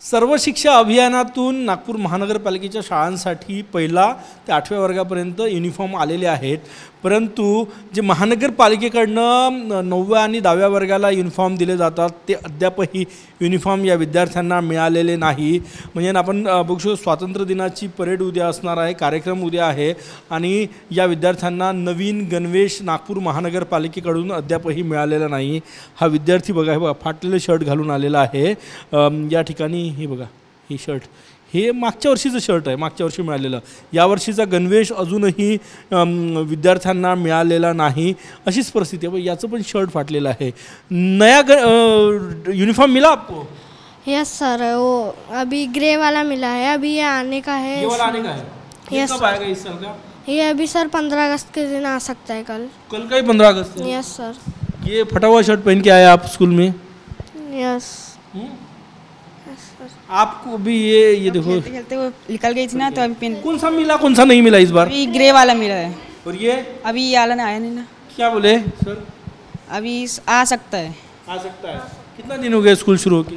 सर्व शिक्षा अभियानातून नागपूर महानगरपालिकेच्या शाळांसाठी पहिला ते 8व्या वर्गापर्यंत युनिफॉर्म आलेले आहेत, परंतु जे महानगरपालिकेकडनं 9व्या आणि 10व्या वर्गाला युनिफॉर्म दिले जातात ते अद्यापही युनिफॉर्म या विद्यार्थ्यांना मिळालेले नाही। म्हणजे आपण बघू शकतो स्वातंत्र्य दिनाची परेड उद्या असणार आहे, कार्यक्रम उद्या आहे आणि या विद्यार्थ्यांना नवीन गणवेश नागपूर महानगरपालिकेकडून अद्यापही मिळालेला नाही। हा विद्यार्थी बघा फाटलेले शर्ट घालून आलेला आहे या ठिकाणी। हे बघा ही शर्ट, हे मागच्या वर्षीचं शर्ट आहे, मागच्या वर्षी मिळालेलं। यावर्षीचा गणवेश अजूनही विद्यार्थ्यांना मिळालेला नाही, अशीच परिस्थिती आहे। याचं पण शर्ट फाटलेलं आहे। नया यूनिफॉर्म मिला आपको? यस सर, वो अभी ग्रे वाला मिला है, अभी ये आने का है। ये वाला आने का है? यस, कब आएगा इस साल का? ये अभी सर 15 अगस्त के दिन आ सकता है। कल का ही 15 अगस्त है? Yes sir. ये फटा हुआ शर्ट पहन के आए आप स्कूल में? यस। आपको भी ये देखो खेलते खेलते वो निकल गई थी ना, तो अभी पेन कौन सा मिला कौन सा नहीं मिला इस बार? अभी ग्रे वाला मिला है। और ये अभी ये वाला आया नहीं ना। क्या बोले सर? अभी आ सकता है। आ सकता है। कितना दिन हो गए स्कूल शुरू होके?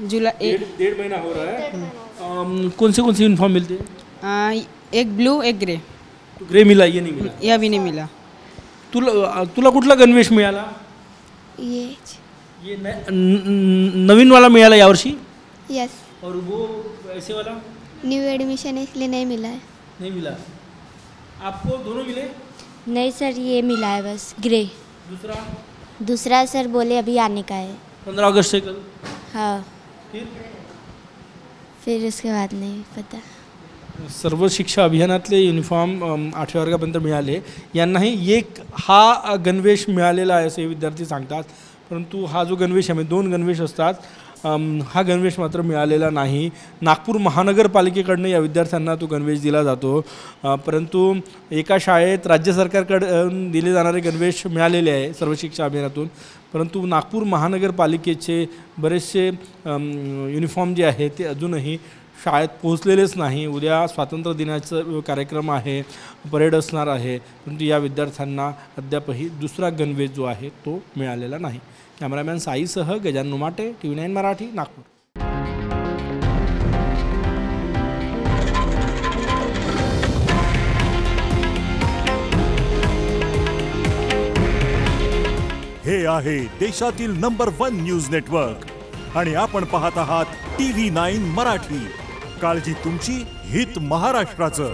जुलाई डेढ़ महीना हो रहा है। कौन से यूनिफॉर्म मिलते हैं? एक ब्लू एक ग्रे। तो ग्रे मिला, ये नहीं मिला? ये अभी नहीं मिला। तुला कुठला गणवेश मिळाला? ये नवीन वाला मिळाला यावर्षी? यस। और वो ऐसे वाला न्यू एडमिशन है इसलिए नहीं मिला है। नहीं मिला। आपको दोनों मिले? नहीं सर, ये मिला है बस ग्रे। दूसरा सर बोले अभी आने का है 15 अगस्त से कल। हाँ, फिर उसके बाद नहीं पता। सर्व शिक्षा अभियानातले युनिफॉर्म 8व्या वर्गापर्यंत मिळाले, यांनाही एक हा गणवेश मिळालेला आहे असे विद्यार्थी सांगतात। परंतु हा जो गणवेश आहे, 2 गणवेश असतात, हा गणवेश मात्र मिळालेला नाही। नागपूर महानगरपालिकेकडनं या विद्यार्थ्यांना तो गणवेश दिला जातो, परंतु एका शाळेत राज्य सरकारकडून दिले जाणारे गणवेश मिळालेले आहे सर्व शिक्षा अभियानातून, परंतु नागपूर महानगरपालिकेचे बरेचसे युनिफॉर्म जे आहे ते अजूनही शाळेत पोहोचलेलेच नाही। उद्या स्वातंत्र्य दिनाचा कार्यक्रम आहे, परेड असणार आहे, परंतु या विद्यार्थ्यांना अद्यापही दुसरा गणवेश जो आहे तो मिळालेला नाही। कॅमेरामॅन साईसह गजानन उमाटे, TV9 मराठी, नागपूर। हे आहे देशातील नंबर 1 न्यूज नेटवर्क आणि आपण पाहत आहात TV9 मराठी। काळजी तुमची, हित महाराष्ट्राचं।